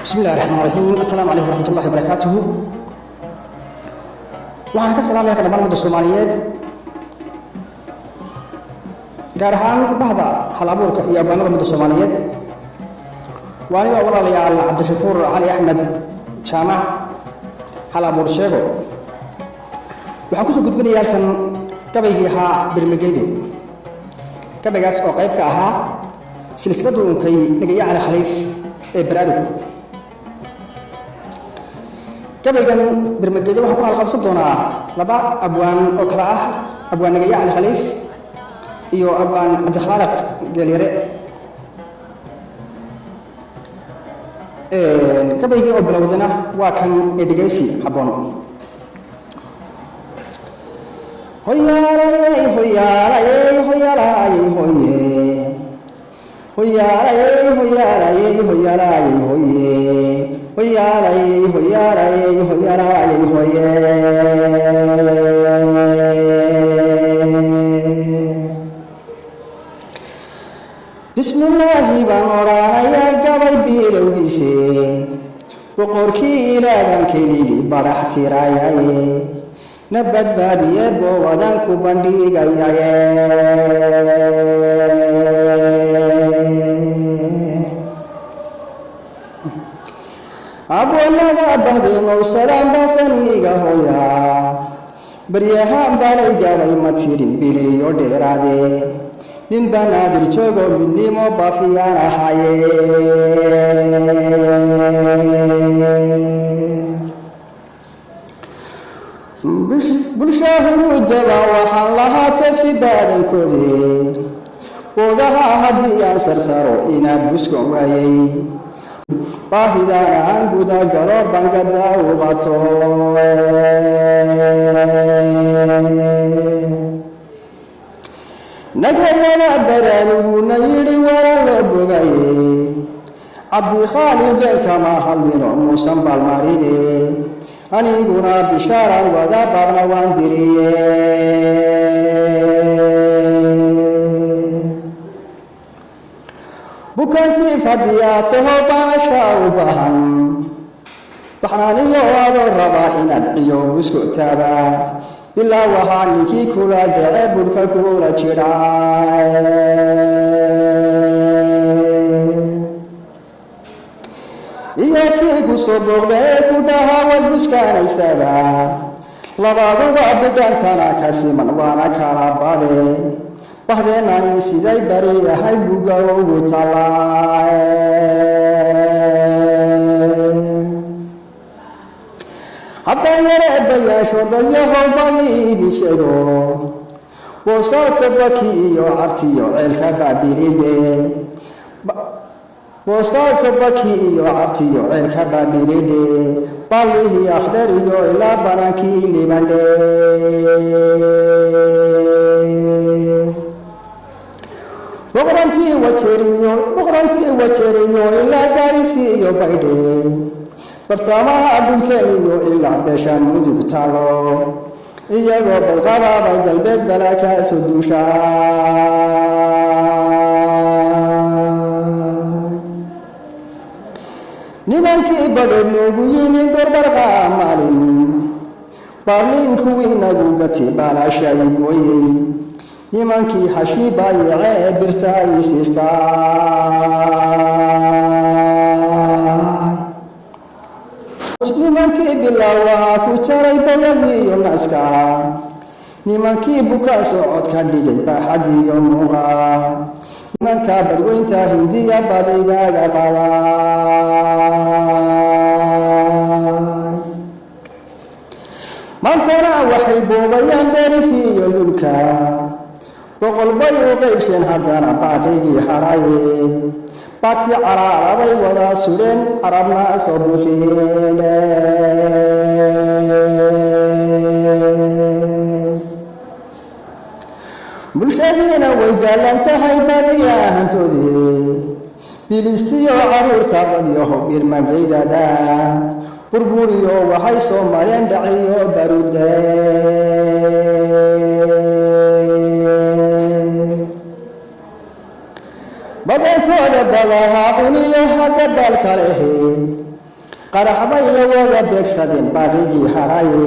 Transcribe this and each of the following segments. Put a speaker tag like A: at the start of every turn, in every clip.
A: بسم الله الرحمن الرحيم. السلام عليكم ورحمة الله وبركاته. waxaan ka salaamayaa dhammaan Soomaaliyeed gaar ahaan bahda hal abuurka iyo abwaanada Soomaaliyeed waana walaalayaal Cabdishakuur Ali Axmed Jaamac Hal Abuur Jeego waxaan ku soo gudbinayaa kan Gabaygii Birma Gaydo gabaygaas oo qayb ka ahaa silsiladii Iyo Hal Baraarug gabaygan Birma Gaydo waxa ku halqabsan doonaa laba abwaan oo kala ah abwaan Iyo Hal iyo abwaan Cabdikhaaliq Geelire gabaygii oo bilowdana waa kan dhageysi haboon hoyaalay hoyaalay hoyaalay hoye hoyaalay hoyaalay hoyaalay hoye hoyaalay hoyaalay hoyaalay hoye bismillaahi baan oraanayaa gabay bilowgiise boqorkii ilaahan keligii barax tiraayay nabadbaadiye boowadan ku bandhigayay abwanaga bahdeeno salaam basaniga hooya baryahan balay gabay matirin biliyo dheeraade nin banaadir joogo midnimo bafiyaan ahaye bulshahuru jaba waxaan lahaatay si baadankoodii ogaha haddii aan sarsaro inaan buskon waayay baahidana aan guda galo bangada u qato nagayada baraaruguna yidhi waraa loo bogaye cabdikhaaliq been kama hadlino muusan balmarine aniguna bishaaran wada baaqna waan diriye bukaantii fadiyaato baasha u baahan baxnaaniyo adoo rabaa inaad ciyo busku taaba ilaa waxaa ninkii kula dhace bulka kula jira iyo kii ku soo booqday ku dhahaa wad buskaanaysaba labaduba bidhantana ka siman waana kala babe bahdeenani siday bari ahay buga ugu talaa haddaan yare bayaasho dayahow badii idin sheego boosaasa baki iyo cabtiyo ceelka baabilide boosaasa baki iyo cabtiyo ceelka baabilide ballihii akhdar iyo ilaa banaankii libandhe boqorantii wajeriyo ilaa gaarisi iyo baydhe bartamaha dhulkeen iyo ilaa beeshaan mudug taalo iyagoo bayqabaabay galbeed balaa soo duushaa nimankii badhe noogu yimi gorbarqa maalin baarliin kuwii nagu gati baalaashay gooyey nimankii xashiibayee birta ay siistaa nimankii bilaawaha ku jaray bogadii iyo naska nimankii bukaan socod ka dhigay baaxadii iyo muuqa nimanka badweynta hindiya badaygaaga qaday maantana waxay boobayaan beerihii iyo dhulka boqol bay u qaybsheen haddana baaqigii hadhaye bati cararabay wada sureen arabna soo buufiyeen bulshadiina way gaalan tahay badiyahantoodii bilistiyo caruurta dadyaho Birma Gaydada burburiyo waxay soo mareen dhaciyo baruudhe badankooda badaha cuniyo hadda balkalehe qaraxba iyo wada beegsadeen baaqigii haraye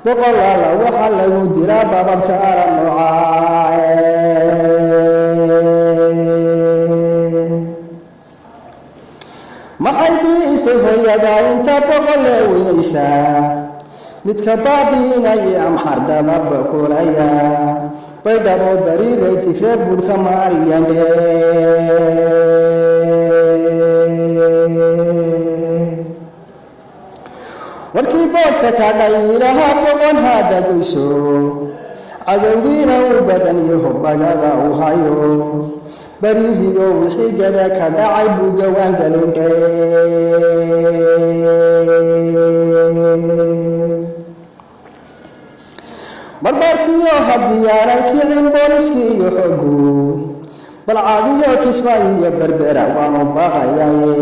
A: boqolaala waxaa lagu dilaa bababka ala noocaaye maxay biisay hooyada inta boqolee weynaysaa midka baabiinaya amxardaba boqolaya baydhabo bariiray tigreer buurka maariyandhe warkii boogta ka dhaylaha boqon haada goyso cadowgiina u badan yaho bagada u hayo bariiriyo wixii gada ka dhacay buu gawaan galindhe barbaartiyo hadiyaanay kicin booliskii iyo xoogu balcaadiyo kismaayiyo berbera waanu baaqayaye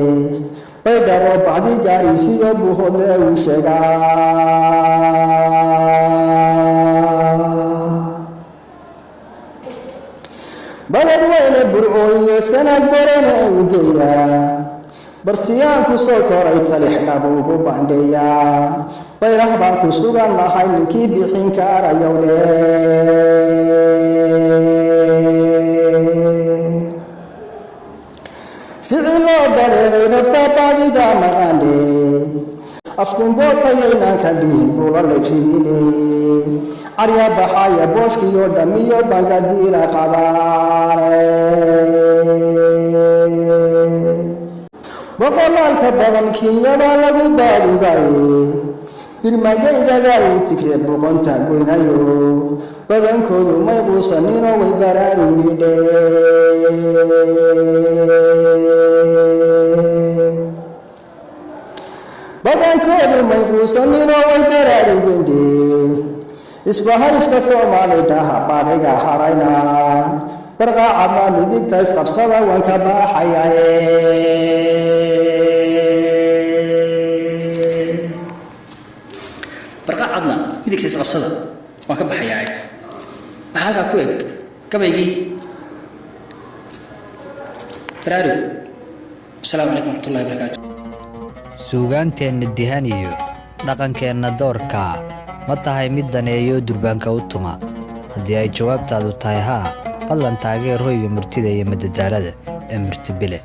A: baydhabo bacdi gaarisiyo buuhoodle uu sheegaa balad weyne burcooyo sanaag barane u geeyaa bartiyaan ku soo koray talix dhabuugu bandheeyaa baylah baan ku sugan nahay ninkii bixin kaarayowdhe ficiloo badheeday rabtaa baadida maqaandhe afkunbootayaynan ka dhihin bula la ridine carya baxaya booshkiyo dhamiyo bangadiila qadaane boqolaalka badan kinyabaa lagu baadugaye Birma Gaydo uu tigreer boqonta goynayo badankoodu may quusanino way baraarugidhe badankoodu may quusanino way baraarugidhe isbahayska Soomaalida baadiga harayna barqaacadna midigta isqabsada waan ka baaxayaye barqaacadna midigta isqabsada waan ka baxayaye waxa halka ku eg gabaygii Baraarug. Assalaamu calaykum warahmatullaahi wabarakaatuh.
B: suugaanteenna dihan iyo dhaqankeenna doorka ma tahay mid daneeyo durbaanka u tuma haddii ay jawaabtaadu tahay haa fadlan taageer hoyga murtida iyo madadaalada ee murtibile